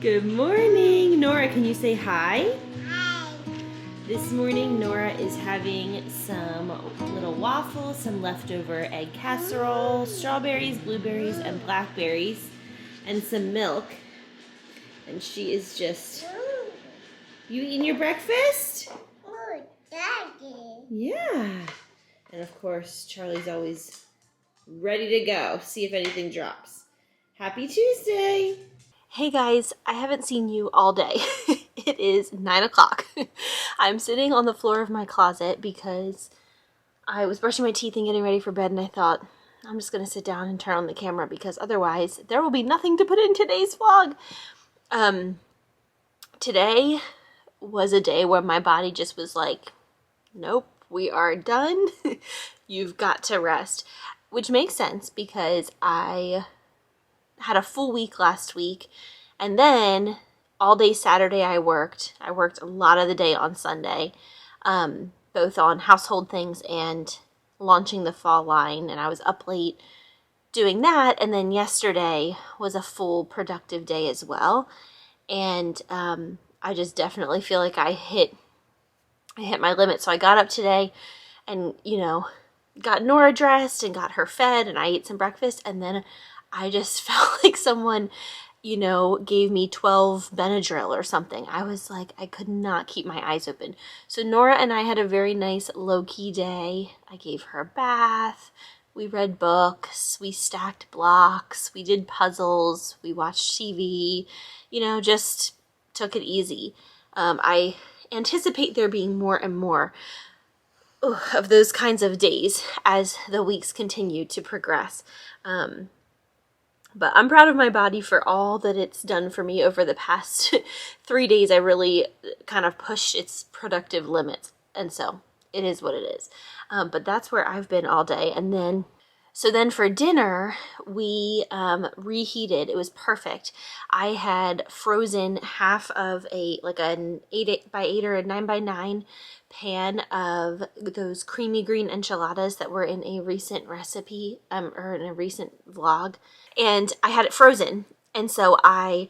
Good morning. Nora, can you say hi? Hi. This morning, Nora is having some little waffles, some leftover egg casserole, strawberries, blueberries, and blackberries, and some milk. And she is just... You eating your breakfast? Oh, Daddy. Yeah. And of course, Charlie's always ready to go. See if anything drops. Happy Tuesday. Hey guys, I haven't seen you all day. It is 9 o'clock. I'm sitting on the floor of my closet because I was brushing my teeth and getting ready for bed, and I thought, I'm just going to sit down and turn on the camera because otherwise there will be nothing to put in today's vlog. Today was a day where my body just was like, nope, we are done. You've got to rest, which makes sense because I had a full week last week, and then all day Saturday I worked a lot of the day on Sunday, both on household things and launching the fall line, and I was up late doing that. And then yesterday was a full productive day as well, and I just definitely feel like I hit my limit. So I got up today and got Nora dressed and got her fed, and I ate some breakfast, and then I just felt like someone, gave me 12 Benadryl or something. I was like, I could not keep my eyes open. So Nora and I had a very nice low-key day. I gave her a bath. We read books. We stacked blocks. We did puzzles. We watched TV. Just took it easy. I anticipate there being more and more of those kinds of days as the weeks continue to progress. But I'm proud of my body for all that it's done for me over the past 3 days. I really kind of pushed its productive limits. And so it is what it is. But that's where I've been all day. And then for dinner, we reheated. It was perfect. I had frozen half of an 8 by 8 or a 9 by 9 pan of those creamy green enchiladas that were in a recent recipe or in a recent vlog. And I had it frozen. And so I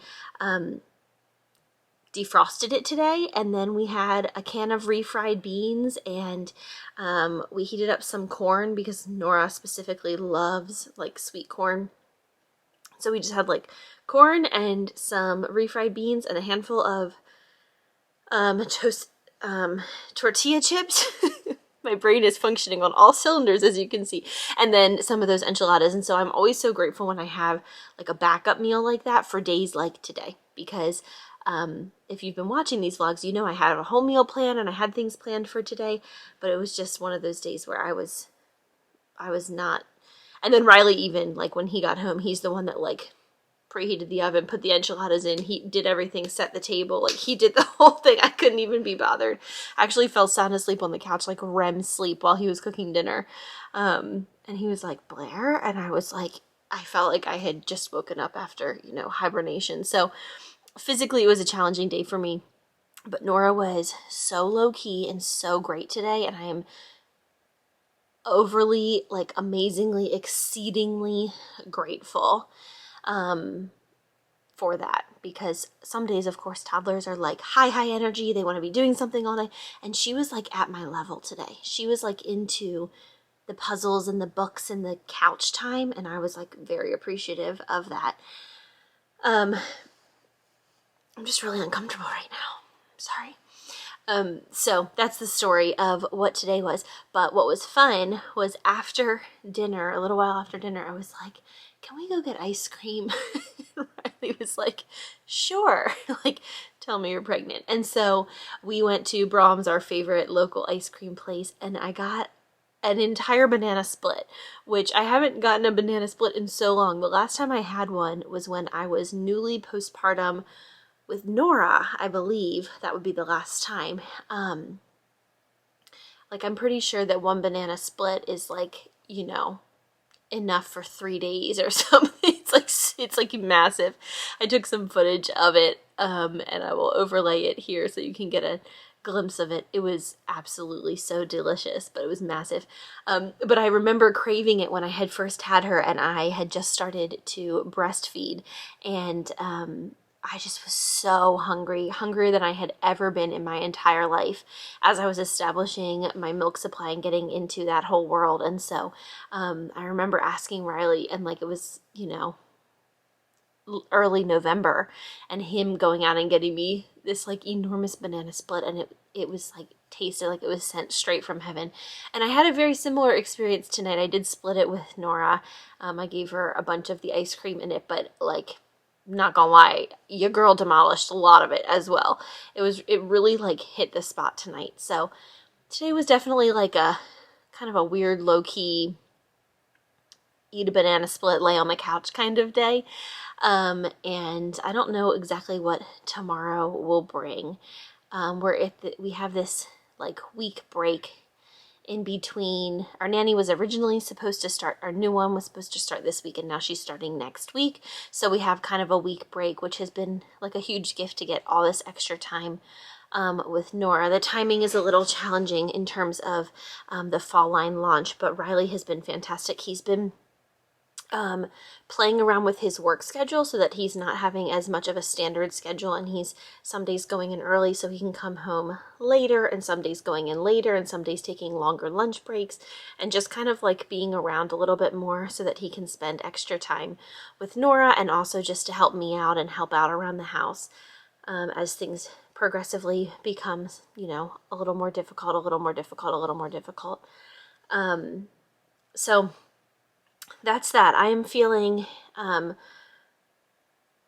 defrosted it today, and then we had a can of refried beans, and we heated up some corn because Nora specifically loves sweet corn. So we just had corn and some refried beans and a handful of tortilla chips. My brain is functioning on all cylinders, as you can see. And then some of those enchiladas. And so I'm always so grateful when I have a backup meal like that for days like today, because if you've been watching these vlogs, I had a whole meal plan and I had things planned for today, but it was just one of those days where I was not. And then Riley, even when he got home, he's the one that preheated the oven, put the enchiladas in, he did everything, set the table, he did the whole thing. I couldn't even be bothered. I actually fell sound asleep on the couch, REM sleep, while he was cooking dinner. And he was like, Blair? And I was like, I felt like I had just woken up after, hibernation. So physically it was a challenging day for me, but Nora was so low-key and so great today, and I am overly, amazingly, exceedingly grateful for that, because some days, of course, toddlers are high energy, they want to be doing something all day, and she was at my level today. She was into the puzzles and the books and the couch time, and I was very appreciative of that. I'm just really uncomfortable right now. I'm sorry. So that's the story of what today was. But what was fun was after dinner, a little while after dinner, I was like, can we go get ice cream? Riley was like, sure. Tell me you're pregnant. And so we went to Brahms, our favorite local ice cream place, and I got an entire banana split, which I haven't gotten a banana split in so long. The last time I had one was when I was newly postpartum with Nora, I believe. That would be the last time. I'm pretty sure that one banana split is enough for 3 days or something. It's massive. I took some footage of it, and I will overlay it here so you can get a glimpse of it. It was absolutely so delicious, but it was massive. But I remember craving it when I had first had her, and I had just started to breastfeed, and I just was so hungry, hungrier than I had ever been in my entire life as I was establishing my milk supply and getting into that whole world. And so I remember asking Riley, and like it was, early November, and him going out and getting me this like enormous banana split, and it was like tasted like it was sent straight from heaven. And I had a very similar experience tonight. I did split it with Nora. I gave her a bunch of the ice cream in it, but like, not gonna lie, your girl demolished a lot of it as well. It really like hit the spot tonight. So today was definitely like a kind of a weird low-key eat a banana split, lay on the couch kind of day. And I don't know exactly what tomorrow will bring. We have this like week break in between. Our nanny was originally supposed to start, our new one was supposed to start this week, and now she's starting next week. So we have kind of a week break, which has been like a huge gift to get all this extra time with Nora. The timing is a little challenging in terms of the fall line launch, but Riley has been fantastic. He's been playing around with his work schedule so that he's not having as much of a standard schedule, and he's some days going in early so he can come home later, and some days going in later, and some days taking longer lunch breaks, and just kind of like being around a little bit more so that he can spend extra time with Nora, and also just to help me out and help out around the house as things progressively becomes, a little more difficult, a little more difficult, a little more difficult. So that's that. I am feeling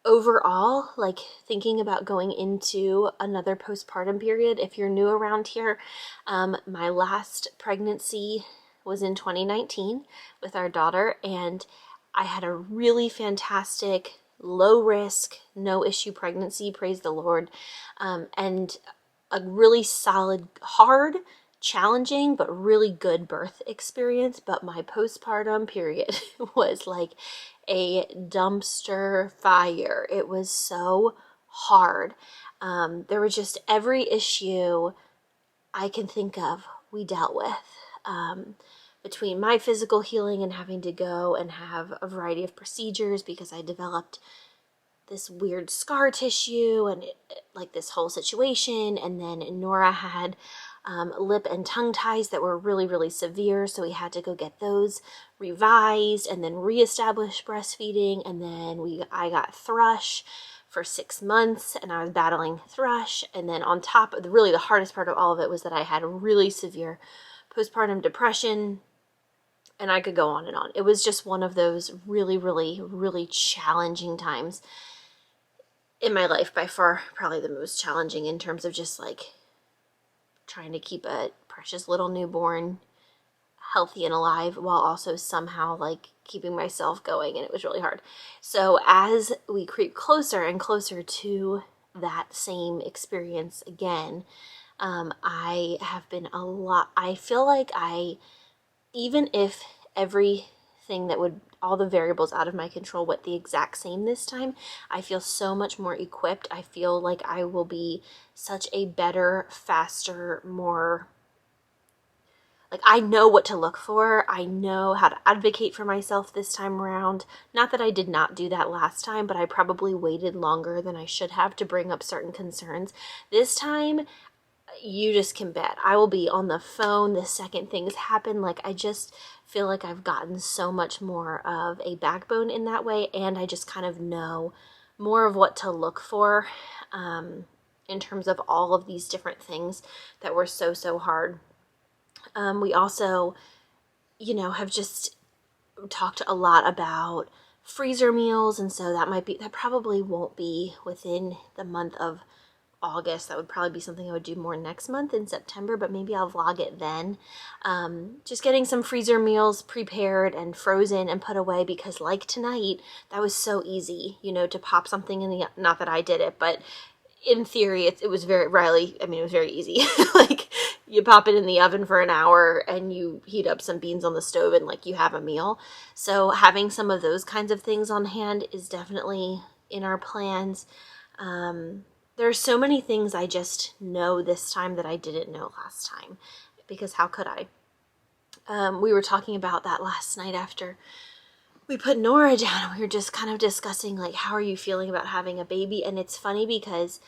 overall like thinking about going into another postpartum period. If you're new around here, my last pregnancy was in 2019 with our daughter, and I had a really fantastic, low risk, no issue pregnancy, praise the Lord, and a really solid, hard, challenging, but really good birth experience. But my postpartum period was like a dumpster fire. It was so hard. There was just every issue I can think of we dealt with. Between my physical healing and having to go and have a variety of procedures because I developed this weird scar tissue and like this whole situation. And then Nora had lip and tongue ties that were really, really severe. So we had to go get those revised and then reestablish breastfeeding. And then I got thrush for 6 months, and I was battling thrush. And then on top of really the hardest part of all of it was that I had really severe postpartum depression, and I could go on and on. It was just one of those really, really, really challenging times in my life, by far probably the most challenging in terms of just like trying to keep a precious little newborn healthy and alive while also somehow like keeping myself going, and it was really hard. So as we creep closer and closer to that same experience again, I have been I feel like even if everything all the variables out of my control went the exact same this time, I feel so much more equipped. I feel like I will be such a better, faster, more, like, I know what to look for. I know how to advocate for myself this time around. Not that I did not do that last time, but I probably waited longer than I should have to bring up certain concerns. This time, you just can bet I will be on the phone the second things happen. Like, I just feel like I've gotten so much more of a backbone in that way, and I just kind of know more of what to look for in terms of all of these different things that were so, so hard. We also, have just talked a lot about freezer meals, and so that probably won't be within the month of August. That would probably be something I would do more next month in September, but maybe I'll vlog it then. Just getting some freezer meals prepared and frozen and put away, because like tonight, that was so easy, to pop something in the, not that I did it, but in theory, it was very, Riley, it was very easy. Like, you pop it in the oven for an hour and you heat up some beans on the stove and like you have a meal. So having some of those kinds of things on hand is definitely in our plans. There are so many things I just know this time that I didn't know last time, because how could I? We were talking about that last night after we put Nora down and we were just kind of discussing, like, how are you feeling about having a baby? And it's funny because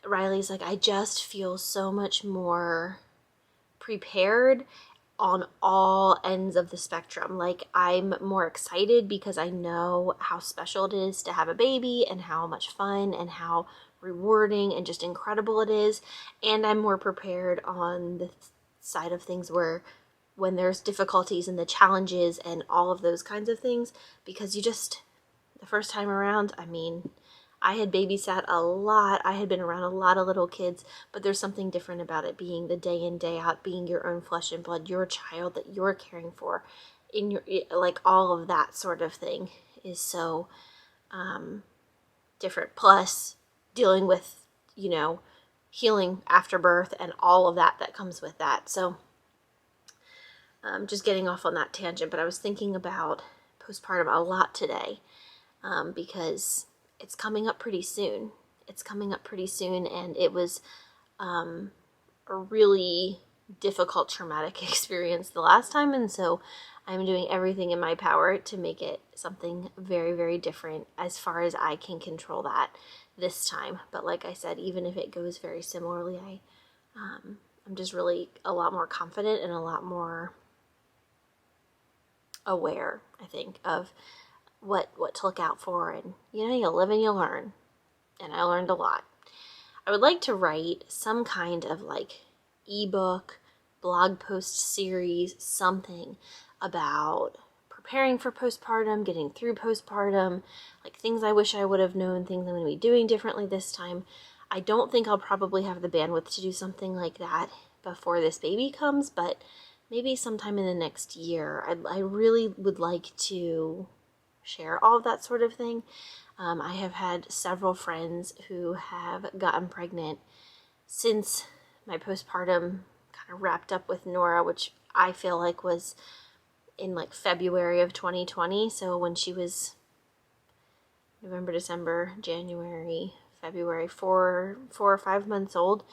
Riley's like, I just feel so much more prepared on all ends of the spectrum. Like, I'm more excited because I know how special it is to have a baby and how much fun and how rewarding and just incredible it is. And I'm more prepared on the side of things where when there's difficulties and the challenges and all of those kinds of things, because you just, the first time around, I mean, I had babysat a lot. I had been around a lot of little kids, but there's something different about it being the day in, day out, being your own flesh and blood, your child that you're caring for, in your, like, all of that sort of thing is so different. Plus, dealing with, healing after birth and all of that that comes with that. So, just getting off on that tangent, but I was thinking about postpartum a lot today because it's coming up pretty soon. It's coming up pretty soon, and it was a really difficult, traumatic experience the last time, and so I'm doing everything in my power to make it something very, very different as far as I can control that this time. But like I said, even if it goes very similarly, I'm just really a lot more confident and a lot more aware, I think, of what to look out for, and you live and you learn, and I learned a lot. I would like to write some kind of like ebook, blog post series, something about preparing for postpartum, getting through postpartum, like things I wish I would have known, things I'm going to be doing differently this time. I don't think I'll probably have the bandwidth to do something like that before this baby comes, but maybe sometime in the next year. I really would like to share all of that sort of thing. I have had several friends who have gotten pregnant since my postpartum kind of wrapped up with Nora, which I feel like was in like February of 2020. So when she was November, December, January, February, 4 or 5 months old.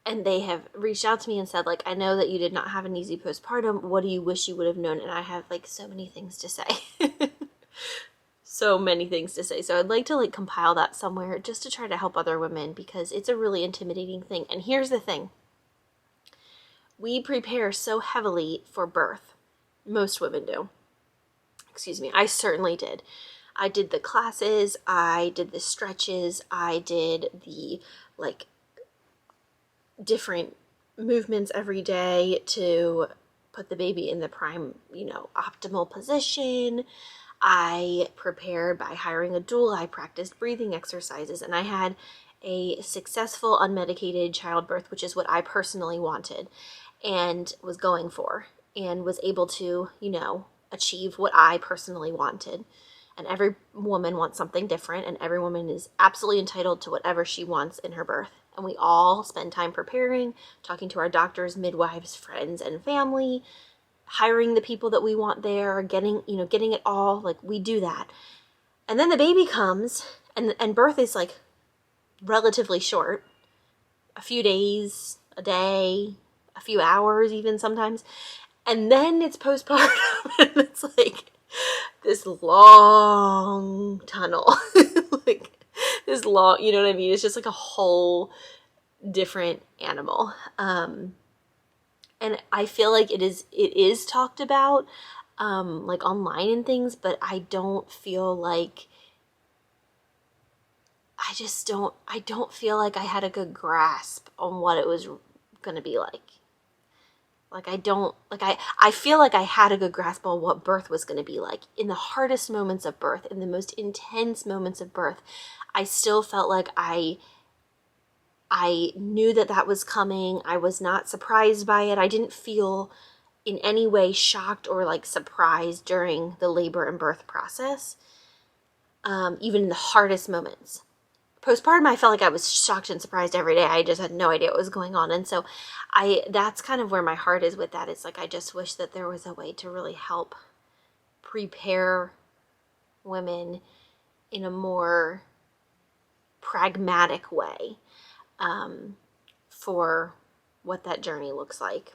And they have reached out to me and said, like, I know that you did not have an easy postpartum. What do you wish you would have known? And I have, like, so many things to say. So many things to say. So I'd like to, like, compile that somewhere just to try to help other women, because it's a really intimidating thing. And here's the thing. We prepare so heavily for birth. Most women do. Excuse me. I certainly did. I did the classes. I did the stretches. I did the, like, different movements every day to put the baby in the prime, optimal position. I prepared by hiring a doula. I practiced breathing exercises, and I had a successful unmedicated childbirth, which is what I personally wanted and was going for, and was able to, achieve what I personally wanted. And every woman wants something different, and every woman is absolutely entitled to whatever she wants in her birth. And we all spend time preparing, talking to our doctors, midwives, friends, and family, hiring the people that we want there, getting it all, like, we do that. And then the baby comes, and birth is, like, relatively short, a few days, a day, a few hours even sometimes. And then it's postpartum, and it's like this long tunnel, like this long, you know what I mean? It's just like a whole different animal. And I feel like it is talked about, like online and things, but I don't feel like, I don't feel like I had a good grasp on what it was going to be like. Like, I feel like I had a good grasp on what birth was going to be like. In the hardest moments of birth, in the most intense moments of birth, I still felt like I knew that was coming. I was not surprised by it. I didn't feel in any way shocked or like surprised during the labor and birth process, even in the hardest moments. Postpartum, I felt like I was shocked and surprised every day. I just had no idea what was going on. And so that's kind of where my heart is with that. It's like, I just wish that there was a way to really help prepare women in a more pragmatic way, for what that journey looks like.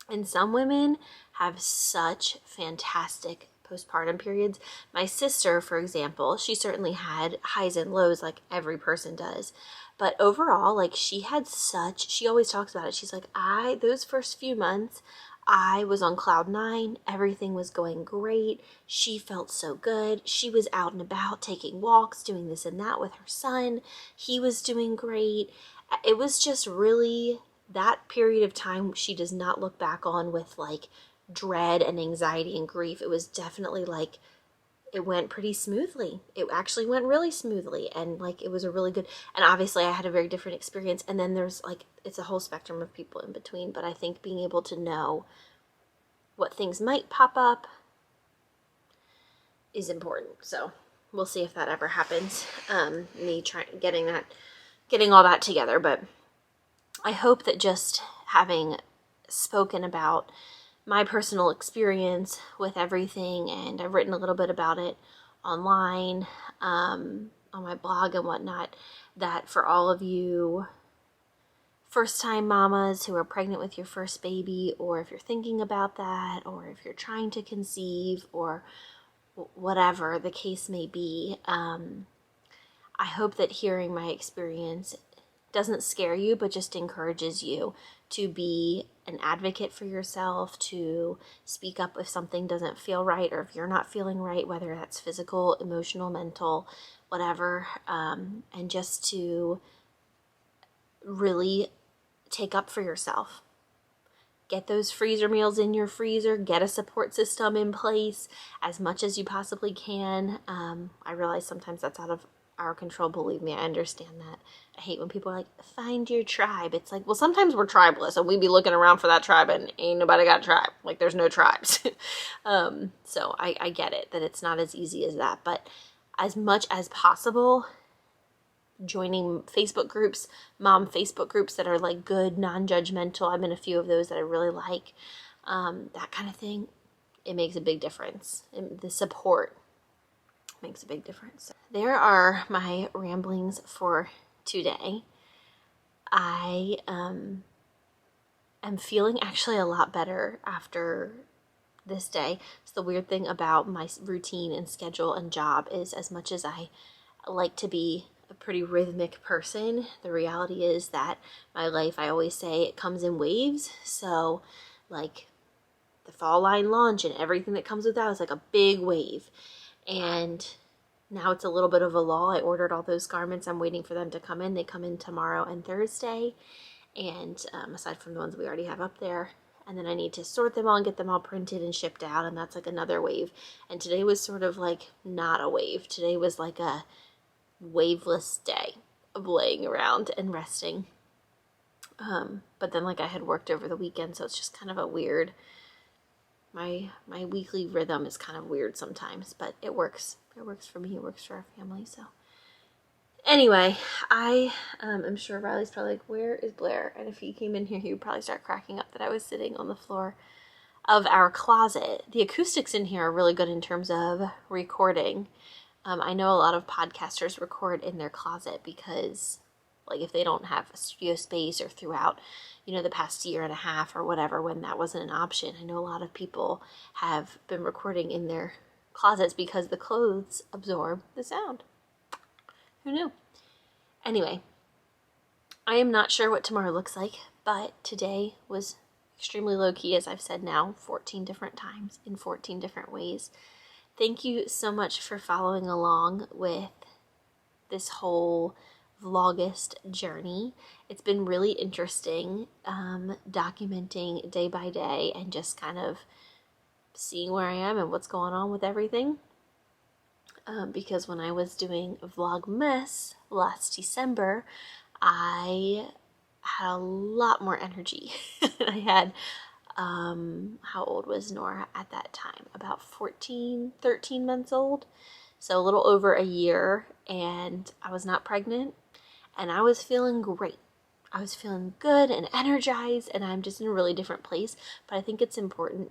And some women have such fantastic postpartum periods. My sister, for example, she certainly had highs and lows like every person does. But overall, like she always talks about it. She's like, those first few months, I was on cloud nine. Everything was going great. She felt so good. She was out and about taking walks, doing this and that with her son. He was doing great. It was just really that period of time she does not look back on with like dread and anxiety and grief. It was definitely like it went pretty smoothly. It actually went really smoothly, and like it was a really good, and obviously I had a very different experience, and then there's like it's a whole spectrum of people in between, but I think being able to know what things might pop up is important. So we'll see if that ever happens. Me trying getting all that together, but I hope that just having spoken about my personal experience with everything, and I've written a little bit about it online, on my blog and whatnot, that for all of you first-time mamas who are pregnant with your first baby, or if you're thinking about that, or if you're trying to conceive, or whatever the case may be, I hope that hearing my experience doesn't scare you, but just encourages you to be an advocate for yourself, to speak up if something doesn't feel right, or if you're not feeling right, whether that's physical, emotional, mental, whatever, and just to really take up for yourself. Get those freezer meals in your freezer, get a support system in place as much as you possibly can. I realize sometimes that's out of our control, believe me, I understand that. I hate when people are like, find your tribe. It's like, well, sometimes we're tribeless and we be looking around for that tribe and ain't nobody got a tribe. Like there's no tribes. So I get it, that it's not as easy as that, but as much as possible, joining Facebook groups, mom Facebook groups that are like good, non-judgmental. I'm in a few of those that I really like, that kind of thing. It makes a big difference. And the support makes a big difference. There are my ramblings for today. I am feeling actually a lot better after this day. So the weird thing about my routine and schedule and job is, as much as I like to be a pretty rhythmic person, the reality is that my life, I always say, it comes in waves. So like the fall line launch and everything that comes with that is like a big wave. And now it's a little bit of a lull. I ordered all those garments. I'm waiting for them to come in. They come in tomorrow and Thursday. And aside from the ones we already have up there. And then I need to sort them all and get them all printed and shipped out. And that's like another wave. And today was sort of like not a wave. Today was like a waveless day of laying around and resting. But then like I had worked over the weekend, so it's just kind of a weird, my weekly rhythm is kind of weird sometimes, but it works. It works for me. It works for our family. So anyway, I am sure Riley's probably like, where is Blair? And if he came in here, he would probably start cracking up that I was sitting on the floor of our closet. The acoustics in here are really good in terms of recording. I know a lot of podcasters record in their closet because, like, if they don't have a studio space, or throughout, the past year and a half or whatever, when that wasn't an option, I know a lot of people have been recording in their closets because the clothes absorb the sound. Who knew? Anyway, I am not sure what tomorrow looks like, but today was extremely low-key, as I've said now 14 different times in 14 different ways. Thank you so much for following along with this whole Vlogust journey. It's been really interesting, documenting day by day and just kind of seeing where I am and what's going on with everything. Because when I was doing Vlogmas last December, I had a lot more energy. I had how old was Nora at that time? About 13 months old. So a little over a year, and I was not pregnant, and I was feeling great. I was feeling good and energized, and I'm just in a really different place. But I think it's important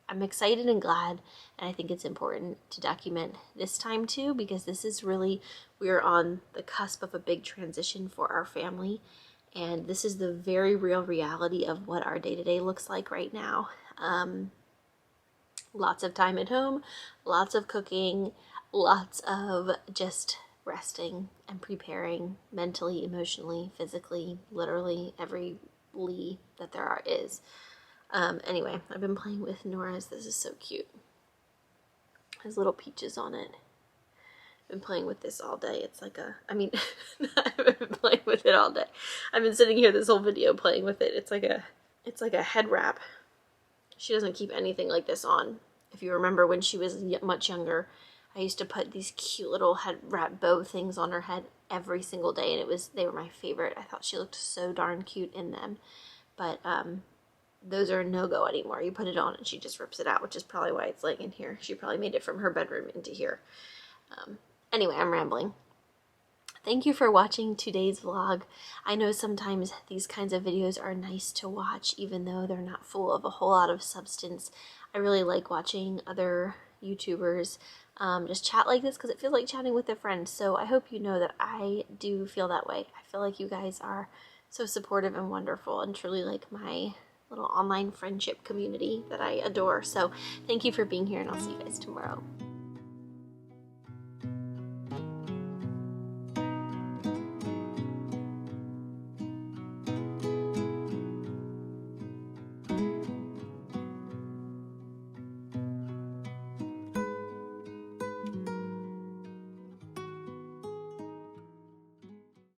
I'm excited and glad, and I think it's important to document this time too, because this is really, we're on the cusp of a big transition for our family. And this is the very real reality of what our day-to-day looks like right now. Lots of time at home, lots of cooking, lots of just resting and preparing mentally, emotionally, physically, literally, every that there is. Anyway, I've been playing with Nora's. This is so cute. Has little peaches on it. I've been playing with this all day. It's like a, I mean, I've been playing with it all day. I've been sitting here this whole video playing with it. It's like a head wrap. She doesn't keep anything like this on. If you remember when she was much younger, I used to put these cute little head wrap bow things on her head every single day, and they were my favorite. I thought she looked so darn cute in them. But those are a no-go anymore. You put it on and she just rips it out, which is probably why it's laying in here. She probably made it from her bedroom into here. Anyway, I'm rambling. Thank you for watching today's vlog. I know sometimes these kinds of videos are nice to watch, even though they're not full of a whole lot of substance. I really like watching other YouTubers just chat like this because it feels like chatting with a friend. So I hope you know that I do feel that way. I feel like you guys are so supportive and wonderful and truly like my little online friendship community that I adore. So thank you for being here, and I'll see you guys tomorrow.